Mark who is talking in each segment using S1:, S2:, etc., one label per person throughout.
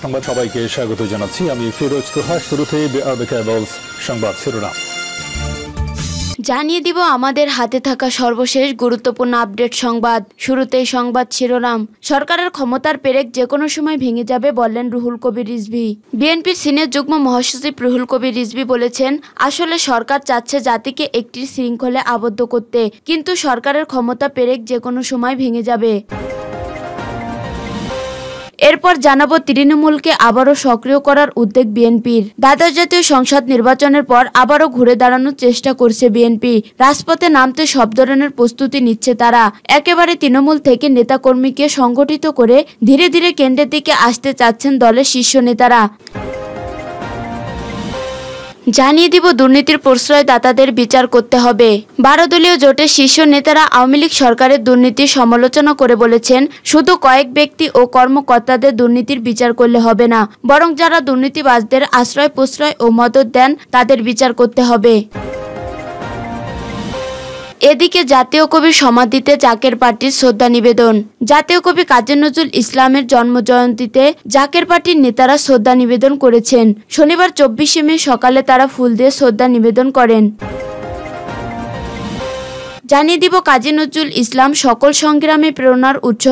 S1: সংবাদ সবাইকে স্বাগত জানাচ্ছি। আমি ফিরোজ তোহা। শুরুতে সংবাদ শিরোনাম
S2: জানিয়ে দিব আমাদের হাতে থাকা সর্বশেষ গুরুত্বপূর্ণ আপডেট সংবাদ। শুরুতেই সংবাদ শিরোনাম। সরকারের ক্ষমতার পেরেক যে কোনো সময় ভেঙে যাবে বললেন রুহুল কবির রিজভী। বিএনপির সিনিয়র যুগ্ম মহাসচিব রুহুল কবির রিজভী বলেছেন, আসলে সরকার চাচ্ছে জাতিকে একটি শৃঙ্খলে আবদ্ধ করতে, কিন্তু সরকারের ক্ষমতা পেরেক যে কোনো সময় ভেঙে যাবে। এরপর জানাবো তৃণমূলকে আবারও সক্রিয় করার উদ্যোগ বিএনপির। দ্বাদশ জাতীয় সংসদ নির্বাচনের পর আবারও ঘুরে দাঁড়ানোর চেষ্টা করছে বিএনপি। রাজপথে নামতে সব ধরনের প্রস্তুতি নিচ্ছে তারা। একেবারে তৃণমূল থেকে নেতাকর্মীকে সংগঠিত করে ধীরে ধীরে কেন্দ্রের দিকে আসতে চাচ্ছেন দলের শীর্ষ নেতারা। জানিয়ে দিব দুর্নীতির প্রশ্রয়দাতাদের বিচার করতে হবে। 12 দলীয় জোটের শীর্ষ নেতারা আওয়ামী লীগ সরকারের দুর্নীতির সমালোচনা করে বলেছেন, শুধু কয়েক ব্যক্তি ও কর্মকর্তাদের দুর্নীতির বিচার করলে হবে না, বরং যারা দুর্নীতিবাজদের আশ্রয় প্রশ্রয় ও মদত দেন তাদের বিচার করতে হবে। এদিকে জাতীয় কবির সমাধিতে জাকের পার্টির শ্রদ্ধা নিবেদন। জাতীয় কবি কাজী নজরুল ইসলামের জন্মজয়ন্তীতে জাকের পার্টির নেতারা শ্রদ্ধা নিবেদন করেছেন। শনিবার 24শে মে সকালে তারা ফুল দিয়ে শ্রদ্ধা নিবেদন করেন। জানিয়ে দিব কাজী নজরুল ইসলাম সকল সংগ্রামে প্রেরণার উৎস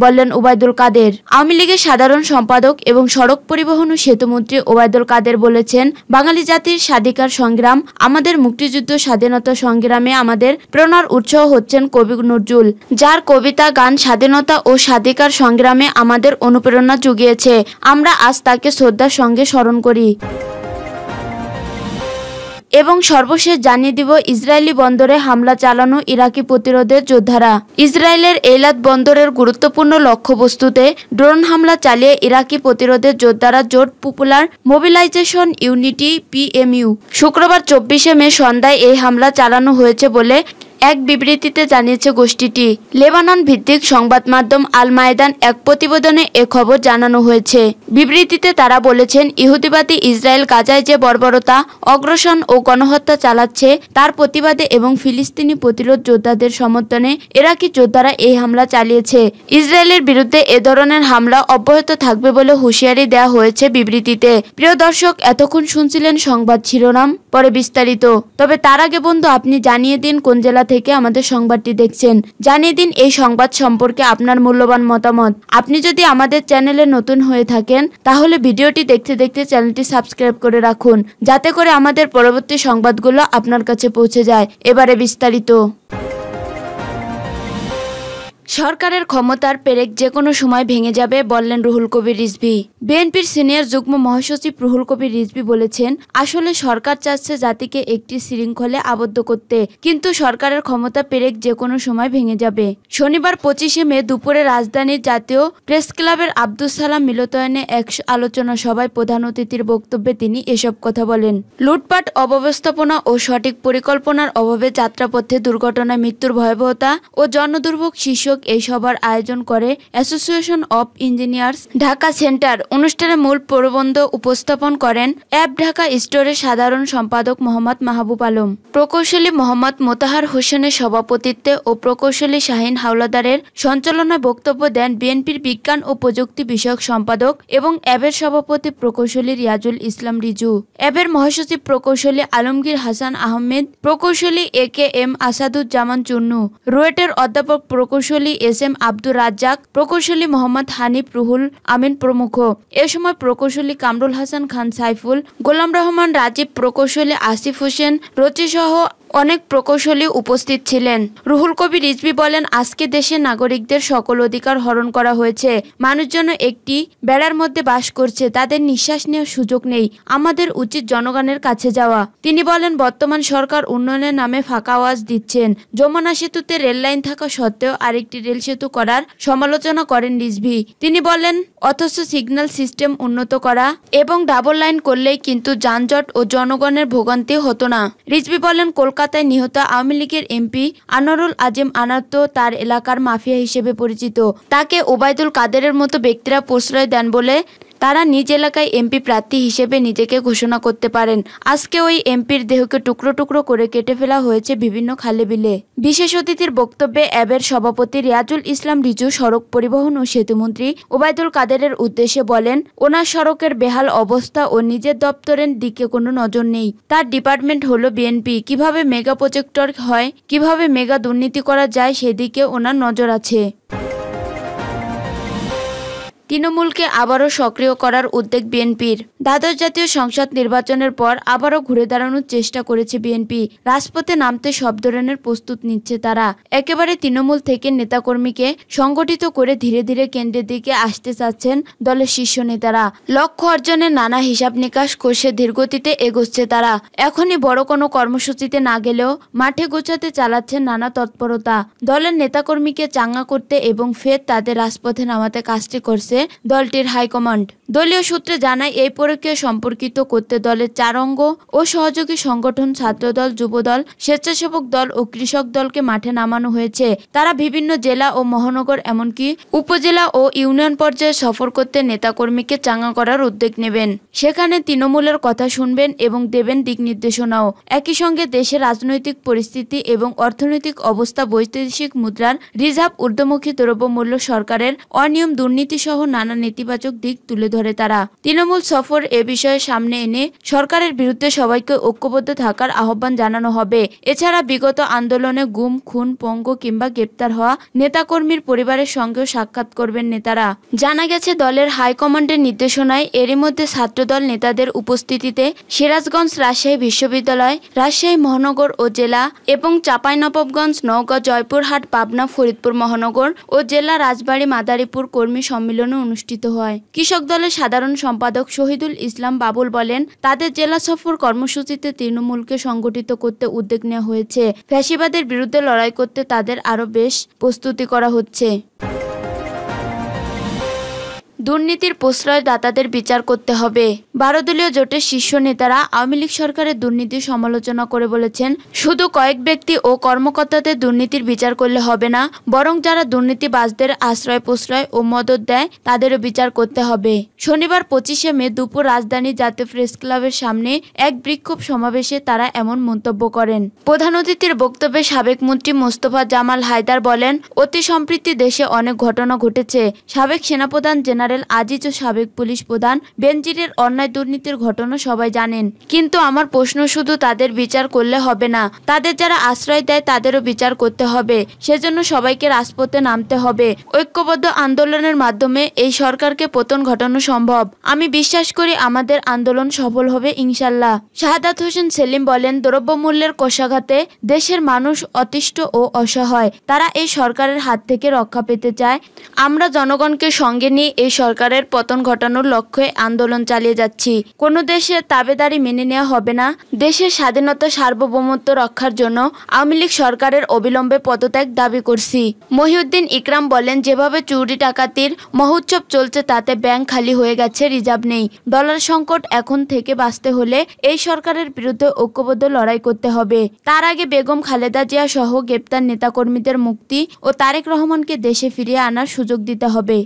S2: বললেন ওবায়দুল কাদের। আওয়ামী লীগের সাধারণ সম্পাদক এবং সড়ক পরিবহন ও সেতুমন্ত্রী ওবায়দুল কাদের বলেছেন, বাঙালি জাতির স্বাধিকার সংগ্রাম, আমাদের মুক্তিযুদ্ধ স্বাধীনতা সংগ্রামে আমাদের প্রেরণার উৎস হচ্ছেন কবি নজরুল, যার কবিতা গান স্বাধীনতা ও স্বাধিকার সংগ্রামে আমাদের অনুপ্রেরণা জুগিয়েছে। আমরা আজ তাকে শ্রদ্ধার সঙ্গে স্মরণ করি। এবং সর্বশেষ জানিয়ে দিব ইসরায়েলি বন্দরে হামলা চালানো ইরাকি প্রতিরোধের যোদ্ধারা। ইসরায়েলের এইলাত বন্দরের গুরুত্বপূর্ণ লক্ষ্যবস্তুতে ড্রোন হামলা চালিয়ে ইরাকি প্রতিরোধের যোদ্ধারা জোট পপুলার মোবিলাইজেশন ইউনিটি PMU শুক্রবার 24শে মে সন্ধ্যায় এই হামলা চালানো হয়েছে বলে এক বিবৃতিতে জানিয়েছে গোষ্ঠীটি। লেবানন ভিত্তিক সংবাদ মাধ্যম আল মায়দান এক প্রতিবেদনে এ খবর জানানো হয়েছে। বিবৃতিতে তারা বলেছেন, ইহুদিবাদী ইসরায়েল গাজায় যে বর্বরতা, অগ্রাসন ও গণহত্যা চালাচ্ছে তার প্রতিবাদে এবং ফিলিস্তিনি প্রতিরোধ যোদ্ধাদের সমর্থনে ইরাকি যোদ্ধারা এই হামলা চালিয়েছে। ইসরায়েলের বিরুদ্ধে এ ধরনের হামলা অব্যাহত থাকবে বলে হুঁশিয়ারি দেওয়া হয়েছে বিবৃতিতে। প্রিয় দর্শক, এতক্ষণ শুনছিলেন সংবাদ শিরোনাম, পরে বিস্তারিত। তবে তার আগে বন্ধু, আপনি জানিয়ে দিন কোন জেলা থেকে আমাদের সংবাদটি দেখছেন। জানিয়ে দিন এই সংবাদ সম্পর্কে আপনার মূল্যবান মতামত। আপনি যদি আমাদের চ্যানেলে নতুন হয়ে থাকেন তাহলে ভিডিওটি দেখতে দেখতে চ্যানেলটি সাবস্ক্রাইব করে রাখুন, যাতে করে আমাদের পরবর্তী সংবাদগুলো আপনার কাছে পৌঁছে যায়। এবারে বিস্তারিত। সরকারের ক্ষমতার পেরেক যে কোনো সময় ভেঙে যাবে বললেন রুহুল কবির রিজভী। বিএনপির সিনিয়র যুগ্ম মহাসচিব রুহুল কবির রিজভী বলেছেন, আসলে সরকার চাচ্ছে জাতিকে একটি শৃঙ্খলে আবদ্ধ করতে, কিন্তু সরকারের ক্ষমতা পেরেক যে কোনো সময় ভেঙে যাবে। শনিবার 25শে মে দুপুরে রাজধানীর জাতীয় প্রেস ক্লাবের আব্দুস সালাম মিলনায়তনে এক আলোচনা সভায় প্রধান অতিথির বক্তব্যে তিনি এসব কথা বলেন। লুটপাট, অব্যবস্থাপনা ও সঠিক পরিকল্পনার অভাবে যাত্রাপথে দুর্ঘটনায় মৃত্যুর ভয়াবহতা ও জনদুর্ভোগ শীর্ষক এই সভার আয়োজন করে association of engineers Dhaka centre. অনুষ্ঠানে মূল প্রবন্ধ উপস্থাপন করেন অ্যাপ ঢাকা স্টোরের সাধারণ সম্পাদক মোহাম্মদ মাহবুব আলম, প্রকৌশলী মোহাম্মদ মোতাহার হোসেনের সভাপতিত্বে ও প্রকৌশলী শাহিন হাওলাদারের সঞ্চালনায় বক্তব্য দেন বিএনপির বিজ্ঞান ও প্রযুক্তি বিষয়ক সম্পাদক এবং অ্যাবের সভাপতি প্রকৌশলী রিয়াজুল ইসলাম রিজু, অ্যাবের মহাসচিব প্রকৌশলী আলমগীর হাসান আহমেদ, প্রকৌশলী AKM আসাদুজ্জামান চুন্নু, রুয়েটের অধ্যাপক প্রকৌশলী SM আব্দুর রাজ্জাক, প্রকৌশলী মোহাম্মদ হানিফ, রুহুল আমিন প্রমুখ। এ সময় প্রকৌশলী কামরুল হাসান খান সাইফুল, গোলাম রহমান রাজীব, প্রকৌশলী আসিফ হোসেন রচি সহ অনেক প্রকৌশলী উপস্থিত ছিলেন। রুহুল কবির রিজভী বলেন, আজকে দেশের নাগরিকদের সকল অধিকার হরণ করা হয়েছে। মানুষজন একটি বেড়ার মধ্যে বাস করছে, তাদের নিঃশ্বাস নেওয়ার সুযোগ নেই। আমাদের উচিত জনগণের কাছে যাওয়া। তিনি বলেন, বর্তমান সরকার উন্নয়নের নামে ফাঁকা আওয়াজ দিচ্ছেন। যমুনা সেতুতে রেল লাইন থাকা সত্ত্বেও আরেকটি রেল সেতু করার সমালোচনা করেন রিজভী। তিনি বলেন, অথচ সিগন্যাল সিস্টেম উন্নত করা এবং ডাবল লাইন করলেই কিন্তু যানজট ও জনগণের ভোগান্তি হতো না। রিজভী বলেন, কলকাতায় নিহত আওয়ামী লীগের MP আনোয়ারুল আজিম আনার তো তার এলাকার মাফিয়া হিসেবে পরিচিত। তাকে ওবায়দুল কাদেরের মতো ব্যক্তিরা প্রশ্রয় দেন বলে তারা নিজ এলাকায় এমপি প্রার্থী হিসেবে নিজেকে ঘোষণা করতে পারেন। আজকে ওই এমপির দেহকে টুকরো টুকরো করে কেটে ফেলা হয়েছে বিভিন্ন খালে বিলে। বিশেষ অতিথির বক্তব্যে অ্যাবের সভাপতি রিয়াজুল ইসলাম রিজু সড়ক পরিবহন ও সেতুমন্ত্রী ওবায়দুল কাদেরের উদ্দেশ্যে বলেন, ওনার সড়কের বেহাল অবস্থা ও নিজের দপ্তরের দিকে কোনো নজর নেই। তার ডিপার্টমেন্ট হলো বিএনপি। কিভাবে মেগা প্রজেক্টর হয়, কিভাবে মেগা দুর্নীতি করা যায় সেদিকে ওনার নজর আছে। তৃণমূলকে আবারও সক্রিয় করার উদ্যোগ বিএনপির। দ্বাদশ জাতীয় সংসদ নির্বাচনের পর আবারও ঘুরে দাঁড়ানোর চেষ্টা করেছে বিএনপি। রাজপথে নামতে সব ধরনের প্রস্তুত নিচ্ছে তারা। একেবারে তৃণমূল থেকে নেতাকর্মীকে সংগঠিত করে ধীরে ধীরে কেন্দ্রের দিকে আসতে চাচ্ছেন দলের শীর্ষ নেতারা। লক্ষ্য অর্জনের নানা হিসাব নিকাশ কষে ধীরগতিতে এগোচ্ছে তারা। এখনই বড় কোনো কর্মসূচিতে না গেলেও মাঠে গোছাতে চালাচ্ছেন নানা তৎপরতা। দলের নেতাকর্মীকে চাঙ্গা করতে এবং ফের তাদের রাজপথে নামাতে কাজটি করছে দলটির হাইকমান্ড। দলীয় সূত্রে জানায়, এই প্রক্রিয়া সম্পর্কিত করতে দলের 4 অঙ্গ ও সহযোগী সংগঠন ছাত্রদল, যুবদল, স্বেচ্ছাসেবক দল ও কৃষক দলকে মাঠে নামানো হয়েছে। তারা বিভিন্ন জেলা ও মহানগর এমনকি উপজেলা ও ইউনিয়ন পর্যায়ে সফর করতে নেতাকর্মীকে চাঙ্গা করার উদ্যোগ নেবেন। সেখানে তৃণমূলের কথা শুনবেন এবং দেবেন দিক নির্দেশনাও। একই সঙ্গে দেশের রাজনৈতিক পরিস্থিতি এবং অর্থনৈতিক অবস্থা, বৈদেশিক মুদ্রার রিজার্ভ, ঊর্ধ্বমুখী দ্রব্যমূল্য, সরকারের অনিয়ম, দুর্নীতি সহ নানা নেতিবাচক দিক তুলে ধরে তারা। তৃণমূল সফর এ বিষয়ে সামনে এনে সরকারের বিরুদ্ধে সবাইকে ঐক্যবদ্ধ থাকার আহ্বান জানানো হবে। এছাড়া বিগত আন্দোলনে গুম, খুন, পঙ্গু কিংবা গ্রেপ্তার হওয়া নেতাকর্মীর পরিবারের সঙ্গেও সাক্ষাৎ করবেন নেতারা। জানা গেছে, দলের হাইকমান্ডের নির্দেশনায় এরই মধ্যে ছাত্রদল নেতাদের উপস্থিতিতে সিরাজগঞ্জ, রাজশাহী বিশ্ববিদ্যালয়, রাজশাহী মহানগর ও জেলা এবং চাঁপাইনবাবগঞ্জ, নওগাঁ, জয়পুরহাট, পাবনা, ফরিদপুর মহানগর ও জেলা, রাজবাড়ী, মাদারীপুর কর্মী সম্মেলন অনুষ্ঠিত হয়। কৃষক দলের সাধারণ সম্পাদক শহীদুল ইসলাম বাবুল বলেন, তাদের জেলা সফর কর্মসূচিতে তৃণমূলকে সংগঠিত করতে উদ্যোগ নেওয়া হয়েছে। ফ্যাসিবাদের বিরুদ্ধে লড়াই করতে তাদের আরও বেশ প্রস্তুতি করা হচ্ছে। দুর্নীতির প্রশ্রয়দাতাদের বিচার করতে হবে। 12 দলীয় জোটের শীর্ষ নেতারা আওয়ামী লীগ সরকারের দুর্নীতির সমালোচনা করে বলেছেন, শুধু কয়েক ব্যক্তি ও কর্মকর্তাদের দুর্নীতির বিচার করলে হবে না, বরং যারা দুর্নীতিবাজদের আশ্রয় প্রশ্রয় ও মদত দেয় তাদেরও বিচার করতে হবে। শনিবার 25শে মে দুপুর রাজধানী জাতীয় প্রেস ক্লাবের সামনে এক বিক্ষোভ সমাবেশে তারা এমন মন্তব্য করেন। প্রধান অতিথির বক্তব্যে সাবেক মন্ত্রী মোস্তফা জামাল হায়দার বলেন, অতি সম্প্রতি দেশে অনেক ঘটনা ঘটেছে। সাবেক সেনাপ্রধান জেনারেল আজিজ ও সাবেক পুলিশ প্রধান বেনজিরের অন্যায় দুর্নীতির ঘটনা সবাই জানেন। কিন্তু আমার প্রশ্ন, শুধু তাদের বিচার করলে হবে না, তাদের যারা আশ্রয় দেয় তাদেরও বিচার করতে হবে। সেজন্য সবাইকে রাজপথে নামতে হবে। ঐক্যবদ্ধ আন্দোলনের মাধ্যমে এই সরকারকে পতন ঘটানো সম্ভব। আমি বিশ্বাস করি আমাদের আন্দোলন সফল হবে ইনশাল্লাহ। শাহাদাত হোসেন সেলিম বলেন, দ্রব্যমূল্যের কষাঘাতে দেশের মানুষ অতিষ্ঠ ও অসহায়। তারা এই সরকারের হাত থেকে রক্ষা পেতে চায়। আমরা জনগণকে সঙ্গে নিয়ে এই সরকারের পতন ঘটানোর লক্ষ্যে আন্দোলন চালিয়ে যাচ্ছি। কোনো দেশের তাবেদারি মেনে নেওয়া হবে না। দেশের স্বাধীনতা, সার্বভৌমত্ব রক্ষার জন্য আওয়ামী লীগ সরকারের অবিলম্বে পদত্যাগ দাবি করছি। মহিউদ্দিন ইকরাম বলেন, যেভাবে চুরি ডাকাতির মহোৎসব চলছে তাতে ব্যাংক খালি হয়ে গেছে, রিজার্ভ নেই। ডলার সংকট এখন থেকে বাঁচতে হলে এই সরকারের বিরুদ্ধে ঐক্যবদ্ধ লড়াই করতে হবে। তার আগে বেগম খালেদা জিয়া সহ গ্রেপ্তার নেতাকর্মীদের মুক্তি ও তারেক রহমানকে দেশে ফিরিয়ে আনার সুযোগ দিতে হবে।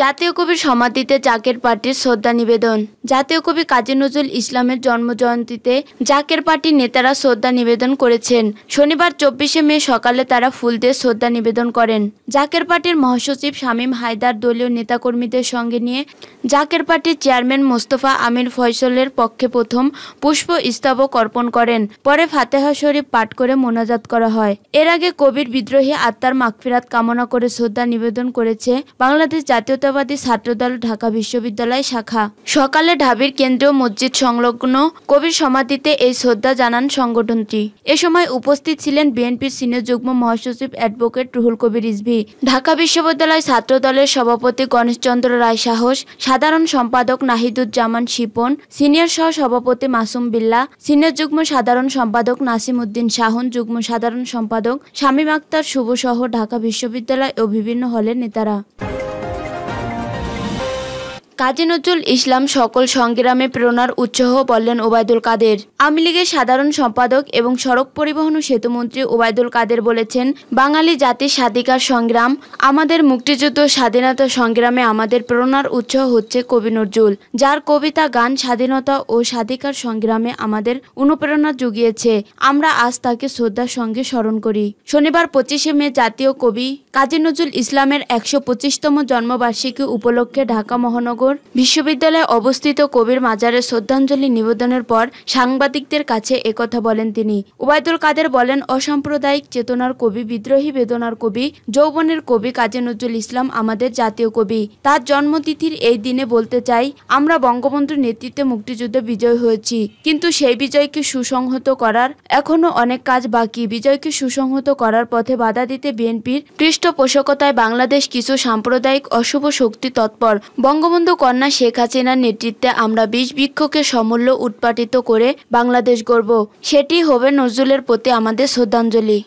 S2: জাতীয় কবির সমাধিতে জাকের পার্টির শ্রদ্ধা নিবেদন। জাতীয় কবি কাজী নজরুল ইসলামের জন্মজয়ন্তীতে জাকের পার্টির নেতারা শ্রদ্ধা নিবেদন করেছেন। শনিবার 24শে মে সকালে তারা ফুল দিয়ে শ্রদ্ধা নিবেদন করেন। জাকের পার্টির মহাসচিব শামীম হায়দার দলীয় নেতাকর্মীদের সঙ্গে নিয়ে জাকের পার্টির চেয়ারম্যান মোস্তফা আমির ফয়সলের পক্ষে প্রথম পুষ্প স্তবক অর্পণ করেন। পরে ফাতেহা শরীফ পাঠ করে মোনাজাত করা হয়। এর আগে কবির বিদ্রোহী আত্মার মাগফিরাত কামনা করে শ্রদ্ধা নিবেদন করেছে বাংলাদেশ জাতীয়তাবাদী ছাত্রদল ঢাকা বিশ্ববিদ্যালয় শাখা। সকালে ঢাবির কেন্দ্রীয় মসজিদ সংলগ্ন কবির সমাধিতে এই শ্রদ্ধা জানান সংগঠনটি। এ সময় উপস্থিত ছিলেন বিএনপির সিনিয়র যুগ্ম মহাসচিব অ্যাডভোকেট রুহুল কবির রিজভী, ঢাকা বিশ্ববিদ্যালয় ছাত্রদলের সভাপতি গণেশচন্দ্র রায় সাহস, সাধারণ সম্পাদক নাহিদুজ্জামান শিপন, সিনিয়র সহ সভাপতি মাসুম বিল্লাহ, সিনিয়র যুগ্ম সাধারণ সম্পাদক নাসিম উদ্দিন শাহন, যুগ্ম সাধারণ সম্পাদক শামীম আক্তার শুভ সহ ঢাকা বিশ্ববিদ্যালয় ও বিভিন্ন হলের নেতারা। কাজী নজরুল ইসলাম সকল সংগ্রামে প্রেরণার উৎস বললেন ওবায়দুল কাদের। আওয়ামী লীগের সাধারণ সম্পাদক এবং সড়ক পরিবহন ও সেতুমন্ত্রী ওবায়দুল কাদের বলেছেন, বাঙালি জাতির স্বাধিকার সংগ্রাম, আমাদের মুক্তিযুদ্ধ স্বাধীনতা সংগ্রামে আমাদের প্রেরণার উৎস হচ্ছে কবি নজরুল, যার কবিতা গান স্বাধীনতা ও স্বাধিকার সংগ্রামে আমাদের অনুপ্রেরণা জুগিয়েছে। আমরা আজ তাকে শ্রদ্ধার সঙ্গে স্মরণ করি। শনিবার 25শে মে জাতীয় কবি কাজী নজরুল ইসলামের 125তম জন্মবার্ষিকী উপলক্ষে ঢাকা মহানগর বিশ্ববিদ্যালয়ে অবস্থিত কবির মাজারে শ্রদ্ধাঞ্জলি নিবেদনের পর সাংবাদিকদের কাছে একথা বলেন তিনি। ওবায়দুল কাদের বলেন, অসাম্প্রদায়িক চেতনার কবি, বিদ্রোহী বেদনার কবি, যৌবনের কবি কাজী নজরুল ইসলাম আমাদের জাতীয় কবি। তার জন্মতিথির এই দিনে বলতে চাই, আমরা বঙ্গবন্ধুর নেতৃত্বে মুক্তিযুদ্ধে বিজয় হয়েছি, কিন্তু সেই বিজয়কে সুসংহত করার এখনো অনেক কাজ বাকি। বিজয়কে সুসংহত করার পথে বাধা দিতে বিএনপির পৃষ্ঠপোষকতায় বাংলাদেশ কিছু সাম্প্রদায়িক অশুভ শক্তি তৎপর। বঙ্গবন্ধু কন্যা শেখ হাসিনার নেতৃত্বে আমরা বৃক্ষকে সমূল্য উৎপাটিত করে বাংলাদেশ গড়ব। সেটি হবে নজরুলের প্রতি আমাদের শ্রদ্ধাঞ্জলি।